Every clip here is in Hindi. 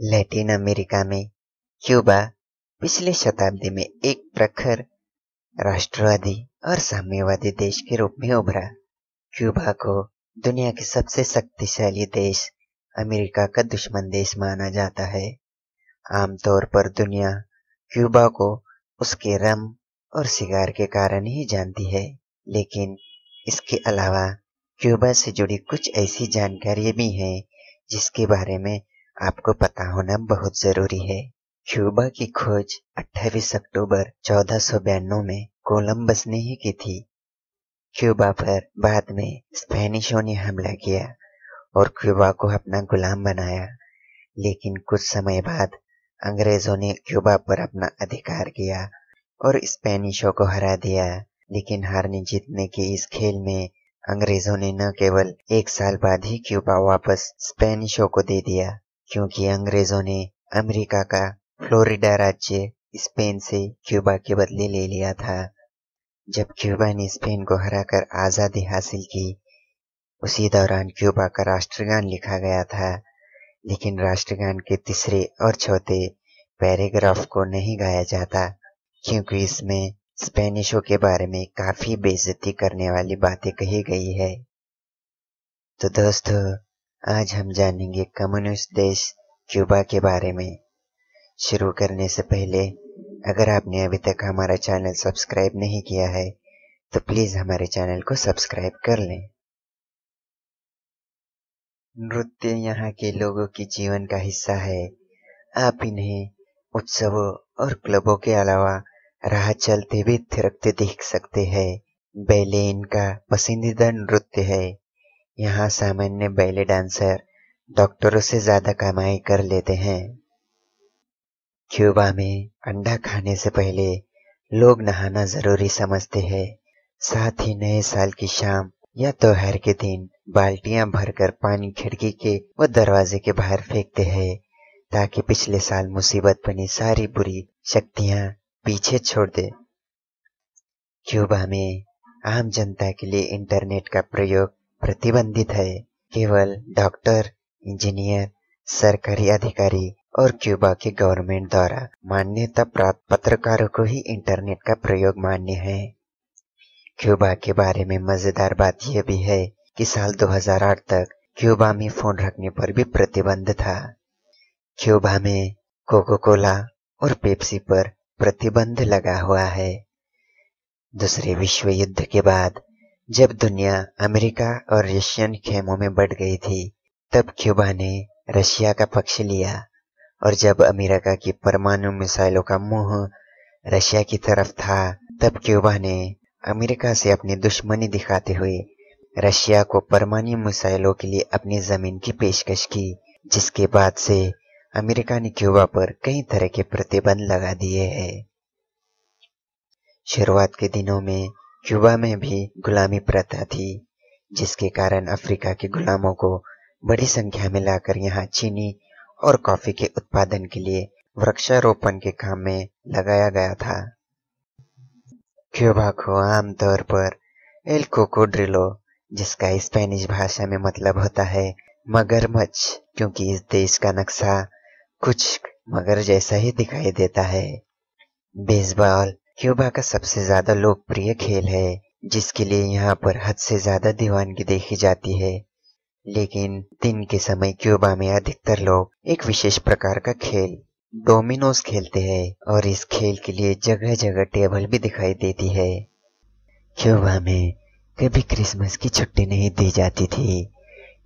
लैटिन अमेरिका में क्यूबा पिछली शताब्दी में एक प्रखर राष्ट्रवादी और साम्यवादी देश के रूप में उभरा। क्यूबा को दुनिया के सबसे शक्तिशाली देश अमेरिका का दुश्मन देश माना जाता है। आमतौर पर दुनिया क्यूबा को उसके रम और सिगार के कारण ही जानती है, लेकिन इसके अलावा क्यूबा से जुड़ी कुछ ऐसी जानकारियां भी हैं जिसके बारे में आपको पता होना बहुत जरूरी है। क्यूबा की खोज 28 अक्टूबर 1492 में कोलंबस ने ही की थी। क्यूबा पर बाद में स्पेनिशों ने हमला किया और क्यूबा को अपना गुलाम बनाया, लेकिन कुछ समय बाद अंग्रेजों ने क्यूबा पर अपना अधिकार किया और स्पेनिशों को हरा दिया। लेकिन हारने जीतने के इस खेल में अंग्रेजों ने न केवल एक साल बाद ही क्यूबा वापस स्पेनिशों को दे दिया, क्योंकि अंग्रेजों ने अमेरिका का फ्लोरिडा राज्य स्पेन से क्यूबा के बदले ले लिया था। जब क्यूबा ने स्पेन को हराकर आजादी हासिल की, उसी दौरान क्यूबा का राष्ट्रगान लिखा गया था, लेकिन राष्ट्रगान के तीसरे और चौथे पैराग्राफ को नहीं गाया जाता, क्योंकि इसमें स्पेनिशों के बारे में काफी बेइज्जती करने वाली बातें कही गई है। तो दोस्तों, आज हम जानेंगे कम्युनिस्ट देश क्यूबा के बारे में। शुरू करने से पहले अगर आपने अभी तक हमारा चैनल सब्सक्राइब नहीं किया है तो प्लीज हमारे चैनल को सब्सक्राइब कर लें। नृत्य यहाँ के लोगों की जीवन का हिस्सा है। आप इन्हें उत्सवों और क्लबों के अलावा राह चलते भी थिरकते देख सकते हैं। बैले इनका पसंदीदा नृत्य है। यहाँ सामान्य बैले डांसर डॉक्टरों से ज्यादा कमाई कर लेते हैं। क्यूबा में अंडा खाने से पहले लोग नहाना जरूरी समझते हैं। साथ ही नए साल की शाम या त्योहार के दिन बाल्टियां भरकर पानी खिड़की के व दरवाजे के बाहर फेंकते हैं, ताकि पिछले साल मुसीबत बनी सारी बुरी शक्तियां पीछे छोड़ दे। क्यूबा में आम जनता के लिए इंटरनेट का प्रयोग प्रतिबंधित है। केवल डॉक्टर, इंजीनियर, सरकारी अधिकारी और क्यूबा के गवर्नमेंट द्वारा मान्यता प्राप्त पत्रकारों को ही इंटरनेट का प्रयोग मान्य है। क्यूबा के बारे में मजेदार बात यह भी है कि साल 2008 तक क्यूबा में फोन रखने पर भी प्रतिबंध था। क्यूबा में कोका कोला और पेप्सी पर प्रतिबंध लगा हुआ है। दूसरे विश्व युद्ध के बाद जब दुनिया अमेरिका और रशियन खेमों में बढ़ गई थी, तब क्यूबा ने रशिया का पक्ष लिया, और जब अमेरिका की परमाणु मिसाइलों का मुंह रशिया की तरफ था, तब क्यूबा ने अमेरिका से अपनी दुश्मनी दिखाते हुए रशिया को परमाणु मिसाइलों के लिए अपनी जमीन की पेशकश की, जिसके बाद से अमेरिका ने क्यूबा पर कई तरह के प्रतिबंध लगा दिए हैं। शुरुआत के दिनों में क्यूबा में भी गुलामी प्रथा थी, जिसके कारण अफ्रीका के गुलामों को बड़ी संख्या में लाकर यहाँ चीनी और कॉफी के उत्पादन के लिए वृक्षारोपण के काम में लगाया गया था। क्यूबा को आमतौर पर एल कोकोड्रिलो, जिसका स्पेनिश भाषा में मतलब होता है मगरमच्छ, क्योंकि इस देश का नक्शा कुछ मगर जैसा ही दिखाई देता है। बेसबॉल क्यूबा का सबसे ज्यादा लोकप्रिय खेल है, जिसके लिए यहाँ पर हद से ज्यादा दीवानगी देखी जाती है। लेकिन दिन के समय क्यूबा में अधिकतर लोग एक विशेष प्रकार का खेल डोमिनोज खेलते हैं, और इस खेल के लिए जगह जगह टेबल भी दिखाई देती है। क्यूबा में कभी क्रिसमस की छुट्टी नहीं दी जाती थी,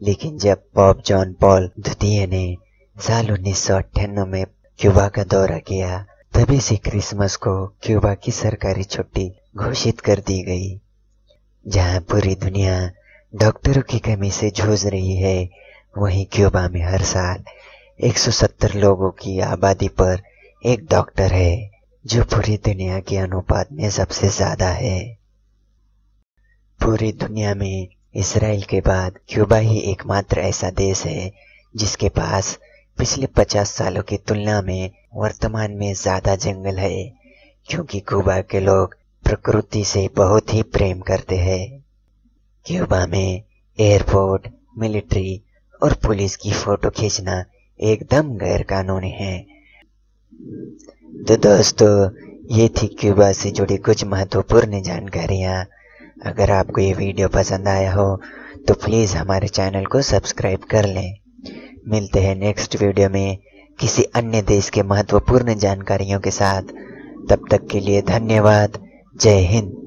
लेकिन जब पॉप जॉन पॉल द्वितीय ने साल 1998 में क्यूबा का दौरा किया, तभी से क्रिसमस को क्यूबा की सरकारी छुट्टी घोषित कर दी गई। जहां पूरी दुनिया डॉक्टरों की कमी से जूझ रही है, वहीं क्यूबा में हर साल 170 लोगों की आबादी पर एक डॉक्टर है, जो पूरी दुनिया के अनुपात में सबसे ज्यादा है। पूरी दुनिया में इसराइल के बाद क्यूबा ही एकमात्र ऐसा देश है जिसके पास पिछले 50 सालों की तुलना में वर्तमान में ज्यादा जंगल है, क्योंकि क्यूबा के लोग प्रकृति से बहुत ही प्रेम करते हैं। क्यूबा में एयरपोर्ट, मिलिट्री और पुलिस की फोटो खींचना एकदम गैर कानूनी हैं। तो दोस्तों, ये थी क्यूबा से जुड़ी कुछ महत्वपूर्ण जानकारियाँ। अगर आपको ये वीडियो पसंद आया हो तो प्लीज़ हमारे चैनल को सब्सक्राइब कर लें। मिलते हैं नेक्स्ट वीडियो में किसी अन्य देश के महत्वपूर्ण जानकारियों के साथ। तब तक के लिए धन्यवाद। जय हिंद।